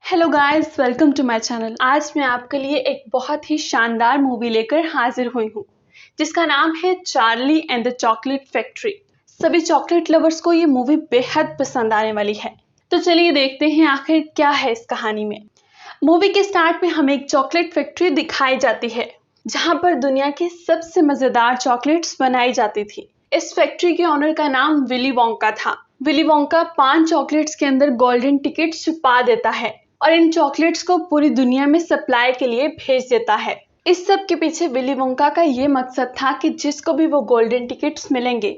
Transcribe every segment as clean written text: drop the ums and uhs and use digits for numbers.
Hello guys, welcome to my channel. आज मैं आपके लिए एक बहुत ही शानदार मूवी लेकर हाजिर हुई हूँ जिसका नाम है Charlie and the chocolate factory. सभी चॉकलेट लवर्स को ये मूवी बेहद पसंद आने वाली है। तो चलिए देखते हैं आखिर क्या है इस कहानी में। मूवी के स्टार्ट में हमें एक चॉकलेट फैक्ट्री दिखाई जाती है जहाँ पर दुनिया की सबसे मजेदार चॉकलेट्स बनाई जाती थी। इस फैक्ट्री के ओनर का नाम विली वोंका था। विली वोंका 5 चॉकलेट्स के अंदर गोल्डन टिकट छुपा देता है और इन चॉकलेट्स को पूरी दुनिया में सप्लाई के लिए भेज देता है। इस सब के पीछे विली वोंका का ये मकसद था कि जिसको भी वो गोल्डन टिकट्स मिलेंगे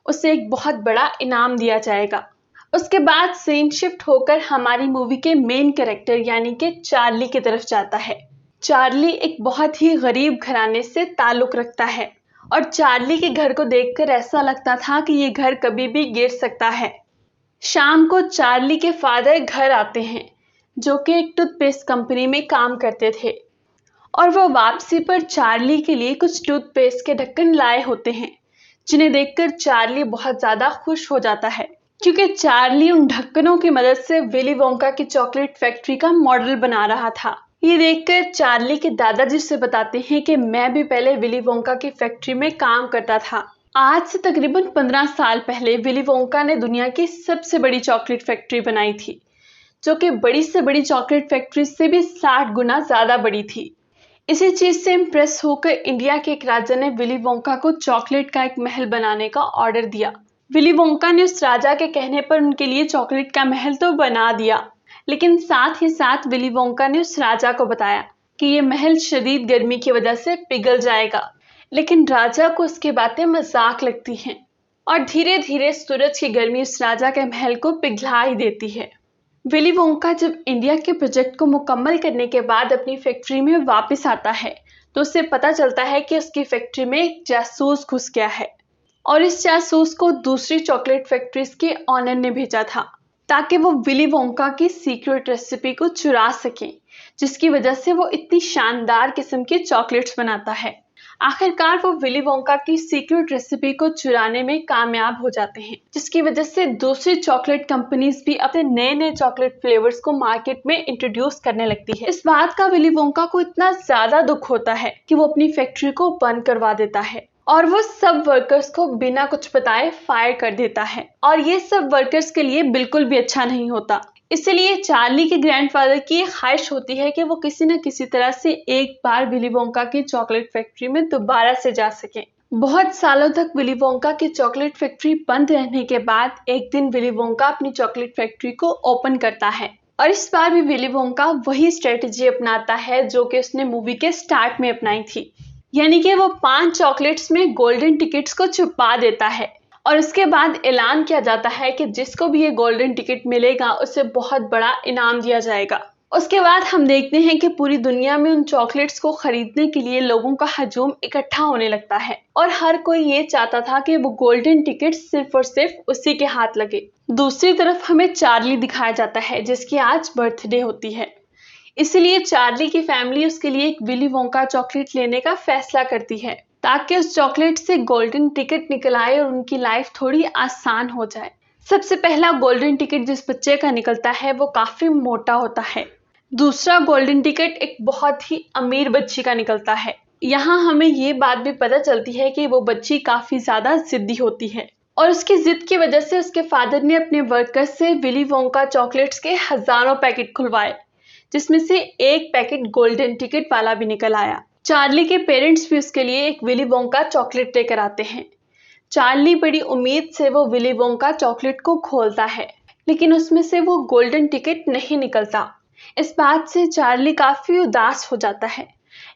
उसे एक बहुत बड़ा इनाम दिया जाएगा। उसके बाद सीन शिफ्ट होकर हमारी मूवी के मेन कैरेक्टर यानी कि चार्ली की तरफ जाता है। चार्ली एक बहुत ही गरीब घराने से ताल्लुक रखता है और चार्ली के घर को देखकर ऐसा लगता था कि ये घर कभी भी गिर सकता है। शाम को चार्ली के फादर घर आते हैं जो कि एक टूथपेस्ट कंपनी में काम करते थे और वो वापसी पर चार्ली के लिए कुछ टूथपेस्ट के ढक्कन लाए होते हैं जिन्हें देखकर चार्ली बहुत ज़्यादा खुश हो जाता है क्योंकि चार्ली उन ढक्कनों की मदद से विली वोंका की चॉकलेट फैक्ट्री का मॉडल बना रहा था। ये देखकर चार्ली के दादाजी से बताते हैं कि मैं भी पहले विली वोंका की फैक्ट्री में काम करता था। आज से तकरीबन 15 साल पहले विली वोंका ने दुनिया की सबसे बड़ी चॉकलेट फैक्ट्री बनाई थी जो कि बड़ी से बड़ी चॉकलेट फैक्ट्री से भी 60 गुना ज़्यादा बड़ी थी। इसी चीज़ से इम्प्रेस होकर इंडिया के एक राजा ने विली वोंका को चॉकलेट का एक महल बनाने का ऑर्डर दिया। विली वोंका ने उस राजा के कहने पर उनके लिए चॉकलेट का महल तो बना दिया, लेकिन साथ ही साथ विली वोंका ने उस राजा को बताया कि ये महल शदीद गर्मी की वजह से पिघल जाएगा। लेकिन राजा को उसकी बातें मजाक लगती हैं और धीरे धीरे सूरज की गर्मी उस राजा के महल को पिघला ही देती है। विली वोंका जब इंडिया के प्रोजेक्ट को मुकम्मल करने के बाद अपनी फैक्ट्री में वापस आता है तो उसे पता चलता है कि उसकी फैक्ट्री में एक जासूस घुस गया है और इस जासूस को दूसरी चॉकलेट फैक्ट्रीज के ऑनर ने भेजा था ताकि वो विली वोंका की सीक्रेट रेसिपी को चुरा सकें, जिसकी वजह से वो इतनी शानदार किस्म की चॉकलेट्स बनाता है। आखिरकार वो विली वोंका की सीक्रेट रेसिपी को चुराने में कामयाब हो जाते हैं, जिसकी वजह से दूसरी चॉकलेट कंपनीज भी अपने नए नए चॉकलेट फ्लेवर्स को मार्केट में इंट्रोड्यूस करने लगती है। इस बात का विली वोंका को इतना ज्यादा दुख होता है कि वो अपनी फैक्ट्री को बंद करवा देता है और वो सब वर्कर्स को बिना कुछ बताए फायर कर देता है और ये सब वर्कर्स के लिए बिल्कुल भी अच्छा नहीं होता। इसलिए चार्ली के ग्रैंडफादर की ख्वाहिश होती है कि वो किसी न किसी तरह से एक बार विली वोंका की चॉकलेट फैक्ट्री में दोबारा से जा सके। बहुत सालों तक विली वोंका की चॉकलेट फैक्ट्री बंद रहने के बाद एक दिन विली वोंका अपनी चॉकलेट फैक्ट्री को ओपन करता है और इस बार भी विली वोंका वही स्ट्रेटेजी अपनाता है जो कि उसने मूवी के स्टार्ट में अपनाई थी, यानी कि वो 5 चॉकलेट्स में गोल्डन टिकट्स को छुपा देता है और उसके बाद ऐलान किया जाता है कि जिसको भी ये गोल्डन टिकट मिलेगा उसे बहुत बड़ा इनाम दिया जाएगा। उसके बाद हम देखते हैं कि पूरी दुनिया में उन चॉकलेट्स को खरीदने के लिए लोगों का हजूम इकट्ठा होने लगता है और हर कोई ये चाहता था कि वो गोल्डन टिकट सिर्फ और सिर्फ उसी के हाथ लगे। दूसरी तरफ हमें चार्ली दिखाया जाता है जिसकी आज बर्थडे होती है, इसलिए चार्ली की फैमिली उसके लिए एक विली वोंका चॉकलेट लेने का फैसला करती है ताकि उस चॉकलेट से गोल्डन टिकट निकल आए और उनकी लाइफ थोड़ी आसान हो जाए। सबसे पहला गोल्डन टिकट जिस बच्चे का निकलता है वो काफी मोटा होता है। दूसरा गोल्डन टिकट एक बहुत ही अमीर बच्ची का निकलता है। यहाँ हमें ये बात भी पता चलती है कि वो बच्ची काफी ज्यादा जिद्दी होती है और उसकी जिद की वजह से उसके फादर ने अपने वर्कर्स से विली वोंका चॉकलेट्स के हजारों पैकेट खुलवाए, जिसमें से एक पैकेट गोल्डन टिकट वाला भी निकल आया। चार्ली के पेरेंट्स भी उसके लिए एक विली वोंका चॉकलेट लेकर आते हैं। चार्ली बड़ी उम्मीद से वो विली वोंका चॉकलेट को खोलता है, लेकिन उसमें से वो गोल्डन टिकट नहीं निकलता। इस बात से चार्ली काफी उदास हो जाता है,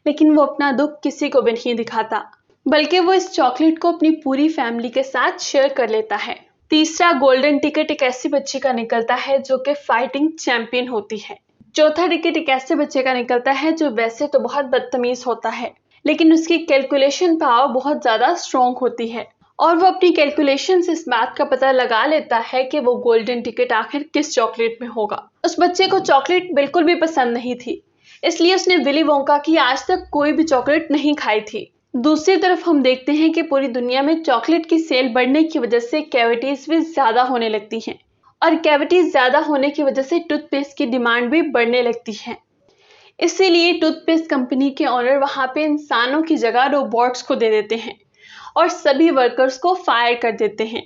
लेकिन वो अपना दुख किसी को भी नहीं दिखाता, बल्कि वो इस चॉकलेट को अपनी पूरी फैमिली के साथ शेयर कर लेता है। तीसरा गोल्डन टिकट एक ऐसी बच्ची का निकलता है जो कि फाइटिंग चैंपियन होती है। चौथा टिकट एक ऐसे बच्चे का निकलता है जो वैसे तो बहुत बदतमीज होता है, लेकिन उसकी कैलकुलेशन पावर बहुत ज्यादा स्ट्रॉन्ग होती है और वो अपनी कैलकुलेशन से इस बात का पता लगा लेता है कि वो गोल्डन टिकट आखिर किस चॉकलेट में होगा। उस बच्चे को चॉकलेट बिल्कुल भी पसंद नहीं थी, इसलिए उसने विली वोंका की आज तक कोई भी चॉकलेट नहीं खाई थी। दूसरी तरफ हम देखते हैं कि पूरी दुनिया में चॉकलेट की सेल बढ़ने की वजह से कैविटीज भी ज्यादा होने लगती हैं और कैविटी ज़्यादा होने की वजह से टूथपेस्ट की डिमांड भी बढ़ने लगती है। इसीलिए टूथपेस्ट कंपनी के ओनर वहाँ पे इंसानों की जगह रोबोट्स को दे देते हैं और सभी वर्कर्स को फायर कर देते हैं।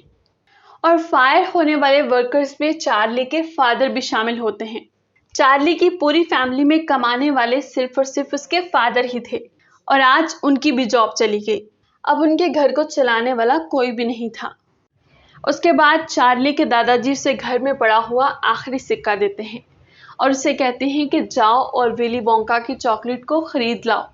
और फायर होने वाले वर्कर्स में चार्ली के फादर भी शामिल होते हैं। चार्ली की पूरी फैमिली में कमाने वाले सिर्फ और सिर्फ उसके फादर ही थे और आज उनकी भी जॉब चली गई। अब उनके घर को चलाने वाला कोई भी नहीं था। उसके बाद चार्ली के दादाजी उसे घर में पड़ा हुआ आखिरी सिक्का देते हैं और उसे कहते हैं कि जाओ और विली वोंका की चॉकलेट को खरीद लाओ।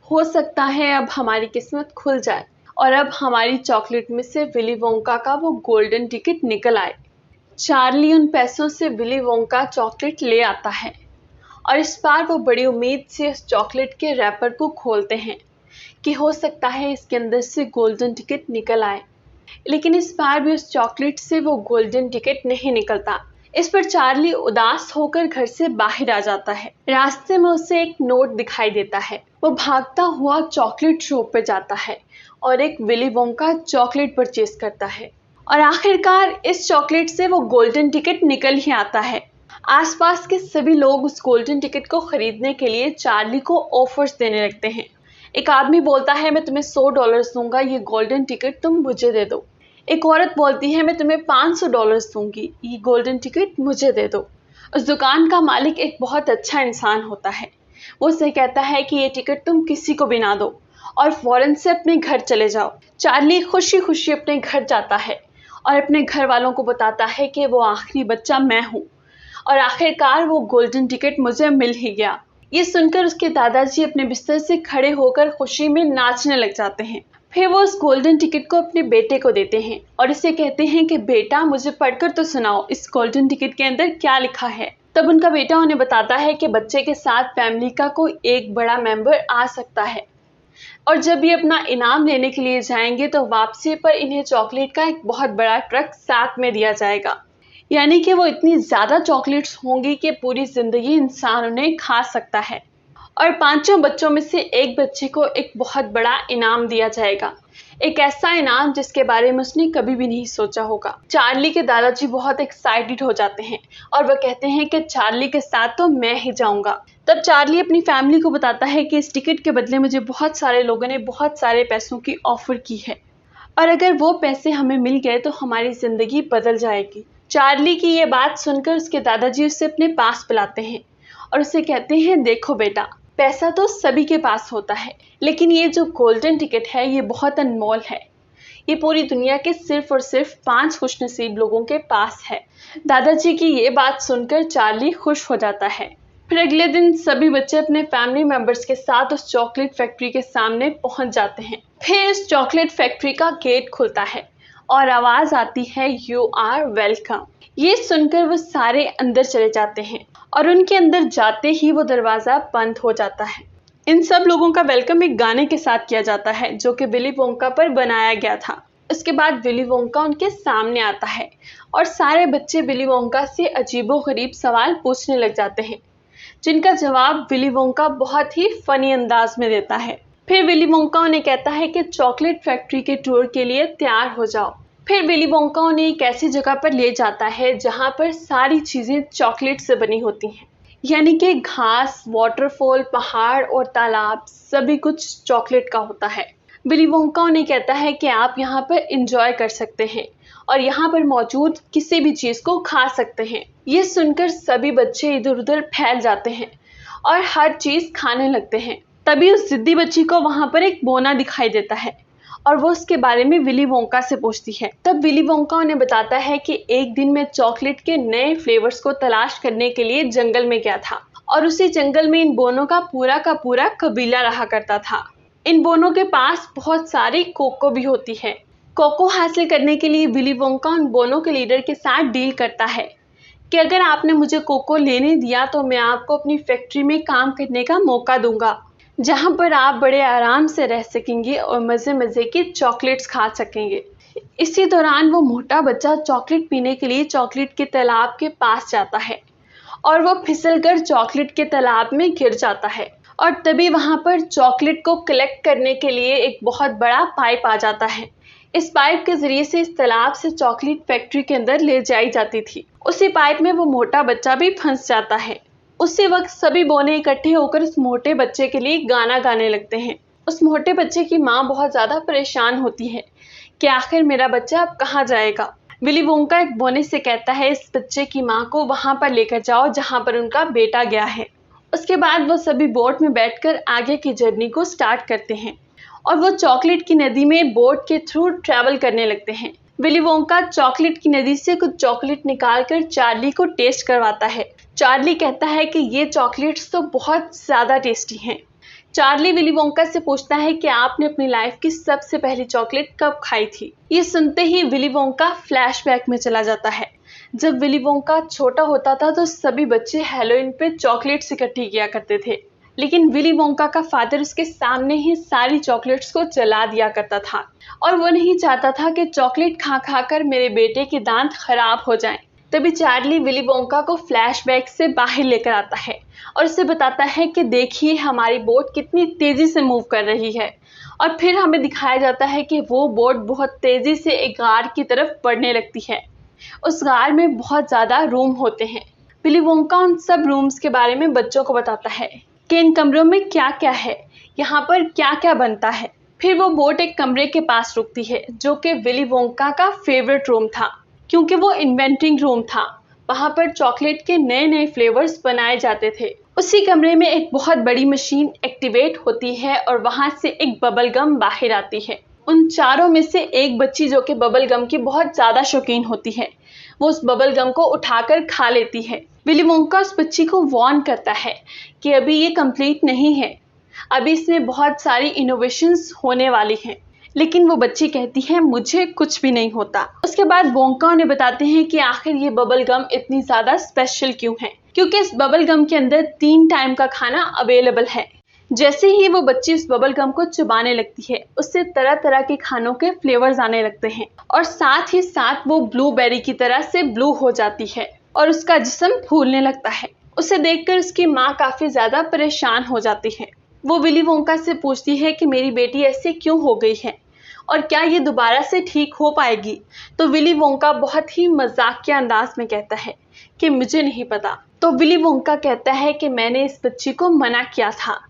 हो सकता है अब हमारी किस्मत खुल जाए और अब हमारी चॉकलेट में से विली वोंका का वो गोल्डन टिकट निकल आए। चार्ली उन पैसों से विली वोंका चॉकलेट ले आता है और इस बार वो बड़ी उम्मीद से उस चॉकलेट के रैपर को खोलते हैं कि हो सकता है इसके अंदर से गोल्डन टिकट निकल आए। लेकिन इस बार भी उस चॉकलेट से वो गोल्डन टिकट नहीं निकलता। इस पर चार्ली उदास होकर घर से बाहर आ जाता है। रास्ते में उसे एक नोट दिखाई देता है। वो भागता हुआ चॉकलेट शॉप पर जाता है और एक विली वोंका चॉकलेट परचेज करता है और आखिरकार इस चॉकलेट से वो गोल्डन टिकट निकल ही आता है। आसपास के सभी लोग उस गोल्डन टिकट को खरीदने के लिए चार्ली को ऑफर्स देने लगते हैं। एक आदमी बोलता है मैं तुम्हें $100 दूंगा, ये गोल्डन टिकट तुम मुझे दे दो। एक औरत बोलती है मैं तुम्हें $500 दूंगी, ये गोल्डन टिकट मुझे दे दो। उस दुकान का मालिक एक बहुत अच्छा इंसान होता है। वो उसे कहता है कि ये टिकट तुम किसी को भी ना दो और फौरन से अपने घर चले जाओ। चार्ली खुशी खुशी अपने घर जाता है और अपने घर वालों को बताता है कि वो आखिरी बच्चा मैं हूँ और आखिरकार वो गोल्डन टिकट मुझे मिल ही गया। ये सुनकर उसके दादाजी अपने बिस्तर से खड़े होकर खुशी में नाचने लग जाते हैं। फिर वो उस गोल्डन टिकट को अपने बेटे को देते हैं और इसे कहते हैं कि बेटा मुझे पढ़कर तो सुनाओ इस गोल्डन टिकट के अंदर क्या लिखा है। तब उनका बेटा उन्हें बताता है कि बच्चे के साथ फैमिली का कोई एक बड़ा मेंबर आ सकता है और जब ये अपना इनाम लेने के लिए जाएंगे तो वापसी पर इन्हें चॉकलेट का एक बहुत बड़ा ट्रक साथ में दिया जाएगा। यानी कि वो इतनी ज़्यादा चॉकलेट्स होंगी कि पूरी ज़िंदगी इंसान उन्हें खा सकता है और 5 बच्चों में से एक बच्चे को एक बहुत बड़ा इनाम दिया जाएगा। एक ऐसा इनाम जिसके बारे में उसने कभी भी नहीं सोचा होगा। चार्ली के दादाजी बहुत एक्साइटेड हो जाते हैं और वह कहते हैं कि चार्ली के साथ तो मैं ही जाऊंगा। तब चार्ली अपनी फैमिली को बताता है कि इस टिकट के बदले मुझे बहुत सारे लोगों ने बहुत सारे पैसों की ऑफर की है और अगर वो पैसे हमें मिल गए तो हमारी ज़िंदगी बदल जाएगी। चार्ली की ये बात सुनकर उसके दादाजी उसे अपने पास बुलाते हैं और उसे कहते हैं देखो बेटा, पैसा तो सभी के पास होता है लेकिन ये जो गोल्डन टिकट है ये बहुत अनमोल है। ये पूरी दुनिया के सिर्फ और सिर्फ 5 खुशनसीब लोगों के पास है। दादाजी की ये बात सुनकर चार्ली खुश हो जाता है। फिर अगले दिन सभी बच्चे अपने फैमिली मेंबर्स के साथ उस चॉकलेट फैक्ट्री के सामने पहुंच जाते हैं। फिर इस चॉकलेट फैक्ट्री का गेट खुलता है और आवाज़ आती है यू आर वेलकम। ये सुनकर वो सारे अंदर चले जाते हैं और उनके अंदर जाते ही वो दरवाज़ा बंद हो जाता है। इन सब लोगों का वेलकम एक गाने के साथ किया जाता है जो कि विली वोंका पर बनाया गया था। उसके बाद विली वोंका उनके सामने आता है और सारे बच्चे विली वोंका से अजीबोगरीब सवाल पूछने लग जाते हैं जिनका जवाब विली वोंका बहुत ही फनी अंदाज में देता है। फिर विली वोंका उन्हें कहता है कि चॉकलेट फैक्ट्री के टूर के लिए तैयार हो जाओ। फिर विली वोंका उन्हें एक ऐसी जगह पर ले जाता है जहाँ पर सारी चीज़ें चॉकलेट से बनी होती हैं, यानी कि घास, वाटरफॉल, पहाड़ और तालाब सभी कुछ चॉकलेट का होता है। विली वोंका उन्हें कहता है कि आप यहाँ पर एंजॉय कर सकते हैं और यहाँ पर मौजूद किसी भी चीज़ को खा सकते हैं। ये सुनकर सभी बच्चे इधर उधर फैल जाते हैं और हर चीज़ खाने लगते हैं। तभी उस जिद्दी बच्ची को वहाँ पर एक बोना दिखाई देता है और वो उसके बारे में विली वोंका से पूछती है। तब विली वोंका उन्हें बताता है कि एक दिन मैं चॉकलेट के नए फ्लेवर्स को तलाश करने के लिए जंगल में गया था और उसी जंगल में इन बोनों का पूरा कबीला रहा करता था। इन बोनों के पास बहुत सारी कोको भी होती है। कोको हासिल करने के लिए विली वोंका उन बोनों के लीडर के साथ डील करता है कि अगर आपने मुझे कोको लेने दिया तो मैं आपको अपनी फैक्ट्री में काम करने का मौका दूंगा जहां पर आप बड़े आराम से रह सकेंगे और मज़े मज़े की चॉकलेट्स खा सकेंगे। इसी दौरान वो मोटा बच्चा चॉकलेट पीने के लिए चॉकलेट के तालाब के पास जाता है और वो फिसलकर चॉकलेट के तालाब में गिर जाता है और तभी वहाँ पर चॉकलेट को कलेक्ट करने के लिए एक बहुत बड़ा पाइप आ जाता है। इस पाइप के जरिए से इस तालाब से चॉकलेट फैक्ट्री के अंदर ले जाई जाती थी। उसी पाइप में वो मोटा बच्चा भी फंस जाता है। उसी वक्त सभी बोने इकट्ठे होकर उस मोटे बच्चे के लिए गाना गाने लगते हैं। उस मोटे बच्चे की माँ बहुत ज्यादा परेशान होती है कि आखिर मेरा बच्चा अब कहाँ जाएगा। विली वोंका एक बोने से कहता है इस बच्चे की माँ को वहां पर लेकर जाओ जहां पर उनका बेटा गया है। उसके बाद वो सभी बोट में बैठकर आगे की जर्नी को स्टार्ट करते हैं और वो चॉकलेट की नदी में बोट के थ्रू ट्रैवल करने लगते हैं। विली वोंका चॉकलेट की नदी से कुछ चॉकलेट निकालकर चार्ली को टेस्ट करवाता है। चार्ली कहता है कि ये चॉकलेट्स तो बहुत ज़्यादा टेस्टी हैं। चार्ली विली वोंका से पूछता है कि आपने अपनी लाइफ की सबसे पहली चॉकलेट कब खाई थी। ये सुनते ही विली वोंका फ्लैशबैक में चला जाता है। जब विली वोंका छोटा होता था तो सभी बच्चे हैलोवीन पे चॉकलेट्स इकट्ठी किया करते थे, लेकिन विली वोंका का फादर उसके सामने ही सारी चॉकलेट्स को जला दिया करता था और वो नहीं चाहता था कि चॉकलेट खा खा कर मेरे बेटे के दांत खराब हो जाएं। तभी चार्ली विली वोंका को फ्लैशबैक से बाहर लेकर आता है और उसे बताता है कि देखिए हमारी बोट कितनी तेजी से मूव कर रही है। और फिर हमें दिखाया जाता है कि वो बोट बहुत तेजी से एक गार की तरफ बढ़ने लगती है। उस गार में बहुत ज़्यादा रूम होते हैं। विली वोंका उन सब रूम्स के बारे में बच्चों को बताता है कि इन कमरों में क्या क्या है, यहाँ पर क्या क्या बनता है। फिर वो बोट एक कमरे के पास रुकती है जो कि विली वोंका का फेवरेट रूम था, क्योंकि वो इन्वेंटिंग रूम था। वहाँ पर चॉकलेट के नए नए फ्लेवर्स बनाए जाते थे। उसी कमरे में एक बहुत बड़ी मशीन एक्टिवेट होती है और वहाँ से एक बबल गम बाहर आती है। उन चारों में से एक बच्ची जो कि बबल गम की बहुत ज़्यादा शौकीन होती है, वो उस बबल गम को उठाकर खा लेती है। विली वोंका उस बच्ची को वार्न करता है कि अभी ये कंप्लीट नहीं है, अभी इसमें बहुत सारी इनोवेशंस होने वाली हैं। लेकिन वो बच्ची कहती है मुझे कुछ भी नहीं होता। उसके बाद वोंका उन्हें बताते हैं कि आखिर ये बबल गम इतनी ज़्यादा स्पेशल क्यों है, क्योंकि इस बबल गम के अंदर 3 टाइम का खाना अवेलेबल है। जैसे ही वो बच्ची उस बबल गम को चबाने लगती है, उससे तरह तरह के खानों के फ्लेवर्स आने लगते हैं और साथ ही साथ वो ब्लूबेरी की तरह से ब्लू हो जाती है और उसका जिस्म फूलने लगता है। उसे देखकर उसकी माँ काफ़ी ज़्यादा परेशान हो जाती है। वो विली वोंका से पूछती है कि मेरी बेटी ऐसे क्यों हो गई है और क्या ये दोबारा से ठीक हो पाएगी। तो विली वोंका बहुत ही मजाकिया अंदाज में कहता है कि मुझे नहीं पता। तो विली वोंका कहता है कि मैंने इस बच्ची को मना किया था,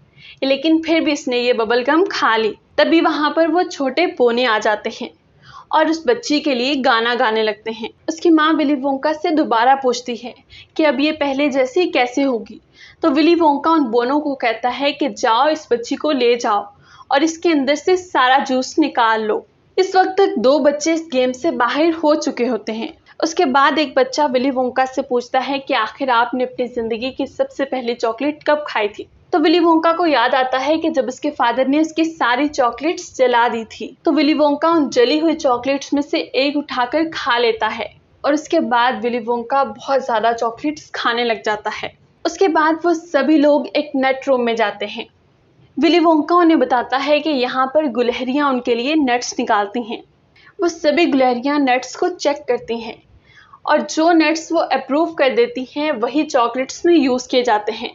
लेकिन फिर भी इसने ये बबल गम खा ली। तभी वहाँ पर वो छोटे पोने आ जाते हैं और उस बच्ची के लिए गाना गाने लगते हैं। उसकी माँ विली वोंका से दोबारा पूछती है कि अब ये पहले जैसी कैसे होगी। तो विली वोंका उन बोनों को कहता है कि जाओ इस बच्ची को ले जाओ और इसके अंदर से सारा जूस निकाल लो। इस वक्त तक 2 बच्चे इस गेम से बाहर हो चुके होते हैं। उसके बाद एक बच्चा विली वोंका से पूछता है कि आखिर आपने अपनी ज़िंदगी की सबसे पहली चॉकलेट कब खाई थी। तो विली वोंका को याद आता है कि जब उसके फादर ने उसकी सारी चॉकलेट्स जला दी थी। तो विली वोंका उन जली हुई चॉकलेट्स में से एक उठाकर खा लेता है और उसके बाद विली वोंका बहुत ज़्यादा चॉकलेट्स खाने लग जाता है। उसके बाद वो सभी लोग एक नट रूम में जाते हैं। विली वोंका उन्हें बताता है कि यहाँ पर गुलहरियाँ उनके लिए नट्स निकालती हैं। वो सभी गुलहरियाँ नट्स को चेक करती हैं और जो नट्स वो अप्रूव कर देती हैं वही चॉकलेट्स में यूज़ किए जाते हैं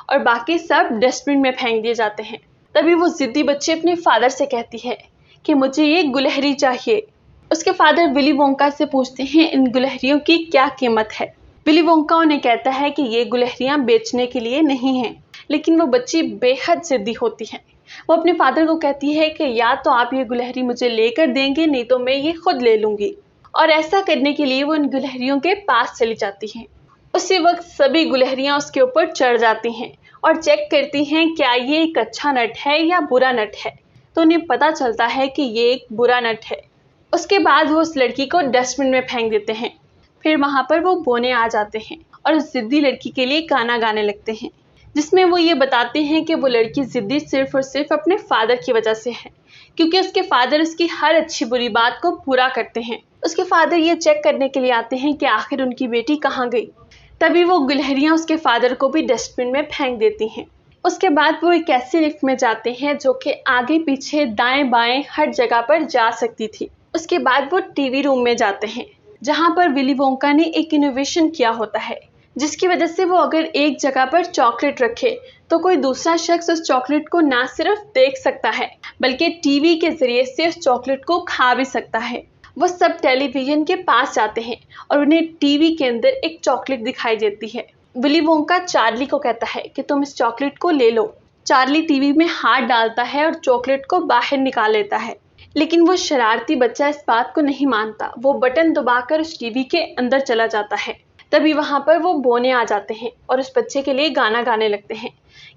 और बाकी सब डस्टबिन में फेंक दिए जाते हैं। तभी वो ज़िद्दी बच्ची अपने फादर से कहती है कि मुझे ये गुलहरी चाहिए। उसके फादर विली वोंका से पूछते हैं इन गुलहरियों की क्या कीमत है। विली वोंका उन्हें कहता है कि ये गुलहरियाँ बेचने के लिए नहीं हैं, लेकिन वो बच्ची बेहद ज़िद्दी होती है। वो अपने फादर को कहती है कि या तो आप ये गुलहरी मुझे लेकर देंगे, नहीं तो मैं ये खुद ले लूँगी। और ऐसा करने के लिए वो इन गुलहरियों के पास चली जाती हैं। उसी वक्त सभी गुलहरियाँ उसके ऊपर चढ़ जाती हैं और चेक करती हैं क्या ये एक अच्छा नट है या बुरा नट है। तो उन्हें पता चलता है कि ये एक बुरा नट है। उसके बाद वो उस लड़की को डस्टबिन में फेंक देते हैं। फिर वहाँ पर वो बोने आ जाते हैं और उस ज़िद्दी लड़की के लिए गाना गाने लगते हैं, जिसमें वो ये बताते हैं कि वो लड़की ज़िद्दी सिर्फ और सिर्फ अपने फादर की वजह से है, क्योंकि उसके फादर उसकी हर अच्छी बुरी बात को पूरा करते हैं। उसके फादर ये चेक करने के लिए आते हैं कि आखिर उनकी बेटी कहाँ गई। तभी वो गुलहरियाँ उसके फादर को भी डस्टबिन में फेंक देती हैं। उसके बाद वो एक ऐसी लिफ्ट में जाते हैं जो कि आगे पीछे दाएं बाएं हर जगह पर जा सकती थी। उसके बाद वो टीवी रूम में जाते हैं जहाँ पर विली वोंका ने एक इनोवेशन किया होता है, जिसकी वजह से वो अगर एक जगह पर चॉकलेट रखे तो कोई दूसरा शख्स उस चॉकलेट को ना सिर्फ देख सकता है बल्कि टीवी के जरिए से उस चॉकलेट को खा भी सकता है। वो सब टेलीविजन के पास जाते हैं और उन्हें टीवी के अंदर एक चॉकलेट दिखाई देती है। विली वोंका चार्ली को कहता है कि तुम इस चॉकलेट को ले लो। चार्ली टीवी में हाथ डालता है और चॉकलेट को बाहर निकाल लेता है, लेकिन वो शरारती बच्चा इस बात को नहीं मानता। वो बटन दबाकर उस टीवी के अंदर चला जाता है। तभी वहाँ पर वो बोने आ जाते हैं और उस बच्चे के लिए गाना गाने लगते हैं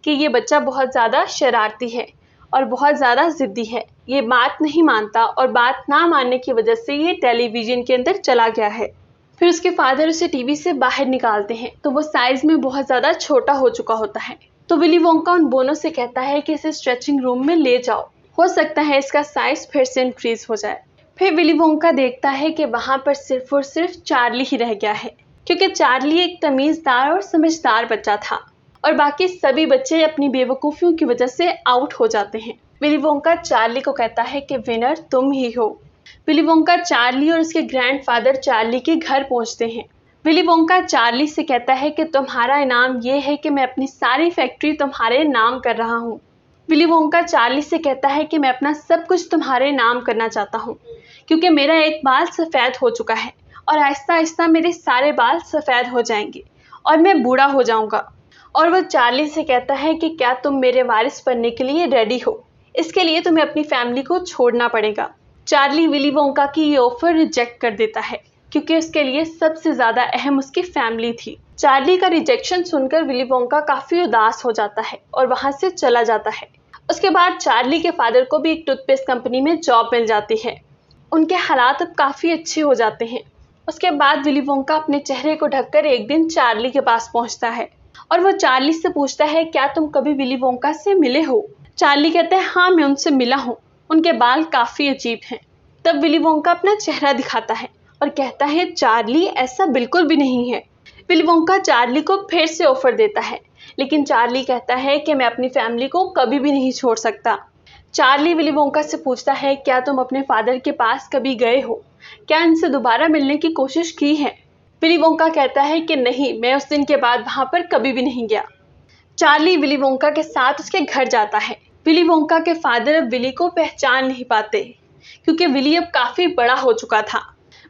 कि ये बच्चा बहुत ज़्यादा शरारती है और बहुत ज़्यादा ज़िद्दी है, ये बात नहीं मानता और बात ना मानने की वजह से ये टेलीविज़न के अंदर चला गया है। फिर उसके फादर उसे टीवी से बाहर निकालते हैं तो वो साइज़ में बहुत ज़्यादा छोटा हो चुका होता है। तो विली वोंका उन बोनों से कहता है कि इसे स्ट्रेचिंग रूम में ले जाओ, हो सकता है इसका साइज़ फिर से इंक्रीज़ हो जाए। फिर विली वोंका देखता है कि वहाँ पर सिर्फ और सिर्फ चार्ली ही रह गया है, क्योंकि चार्ली एक तमीज़दार और समझदार बच्चा था और बाकी सभी बच्चे अपनी बेवकूफ़ियों की वजह से आउट हो जाते हैं। विली वोंका चार्ली को कहता है कि विनर तुम ही हो। विली वोंका चार्ली और उसके ग्रैंडफादर चार्ली के घर पहुंचते हैं। विली वोंका चार्ली से कहता है कि तुम्हारा इनाम ये है कि मैं अपनी सारी फैक्ट्री तुम्हारे नाम कर रहा हूँ। विली वोंका चार्ली से कहता है कि मैं अपना सब कुछ तुम्हारे नाम करना चाहता हूँ, क्योंकि मेरा एक बाल सफ़ेद हो चुका है और आहिस्ता आहिस्ता मेरे सारे बाल सफ़ेद हो जाएंगे और मैं बूढ़ा हो जाऊंगा। और वह चार्ली से कहता है कि क्या तुम मेरे वारिस बनने के लिए रेडी हो? इसके लिए तुम्हें अपनी फैमिली को छोड़ना पड़ेगा। चार्ली विली वोंका की ये ऑफर रिजेक्ट कर देता है, क्योंकि उसके लिए सबसे ज़्यादा अहम उसकी फैमिली थी। चार्ली का रिजेक्शन सुनकर विली वोंका काफ़ी उदास हो जाता है और वहाँ से चला जाता है। उसके बाद चार्ली के फादर को भी एक टूथपेस्ट कंपनी में जॉब मिल जाती है। उनके हालात अब काफ़ी अच्छे हो जाते हैं। उसके बाद विली वोंका अपने चेहरे को ढककर एक दिन चार्ली के पास पहुंचता है और वो चार्ली से पूछता है, क्या तुम कभी विली वोंका से मिले हो? चार्ली कहता है, हाँ मैं उनसे मिला हूँ, उनके बाल काफ़ी अजीब हैं। तब विली वोंका अपना चेहरा दिखाता है और कहता है, चार्ली ऐसा बिल्कुल भी नहीं है। विली वोंका चार्ली को फिर से ऑफर देता है, लेकिन चार्ली कहता है कि मैं अपनी फैमिली को कभी भी नहीं छोड़ सकता। चार्ली विली वोंका से पूछता है, क्या तुम अपने फादर के पास कभी गए हो? क्या इनसे दोबारा मिलने की कोशिश की है? विली वोंका कहता है कि नहीं, मैं उस दिन के बाद वहाँ पर कभी भी नहीं गया। चार्ली विली वोंका के साथ उसके घर जाता है। विली वोंका के फादर अब विली को पहचान नहीं पाते, क्योंकि विली अब काफ़ी बड़ा हो चुका था।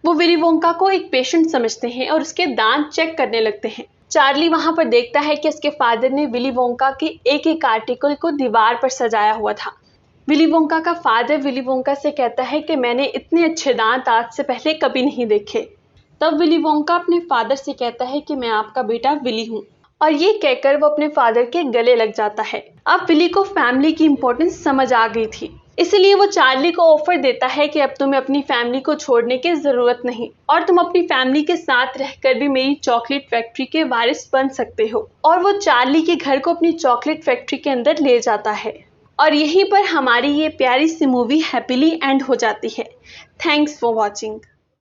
वो विली वोंका को एक पेशेंट समझते हैं और उसके दांत चेक करने लगते हैं। चार्ली वहाँ पर देखता है कि उसके फादर ने विली वोंका के एक एक आर्टिकल को दीवार पर सजाया हुआ था। विली वोंका का फादर विली वोंका से कहता है कि मैंने इतने अच्छे दांत आज से पहले कभी नहीं देखे। तब विली वोंका अपने फादर से कहता है कि मैं आपका बेटा विली हूँ, और ये कहकर वो अपने फादर के गले लग जाता है। अब विली को फैमिली की इम्पोर्टेंस समझ आ गई थी, इसलिए वो चार्ली को ऑफर देता है कि अब तुम्हें अपनी फैमिली को छोड़ने की ज़रूरत नहीं और तुम अपनी फैमिली के साथ रहकर भी मेरी चॉकलेट फैक्ट्री के वारिस बन सकते हो। और वो चार्ली के घर को अपनी चॉकलेट फैक्ट्री के अंदर ले जाता है और यहीं पर हमारी ये प्यारी सी मूवी हैप्पीली एंड हो जाती है। Thanks for watching.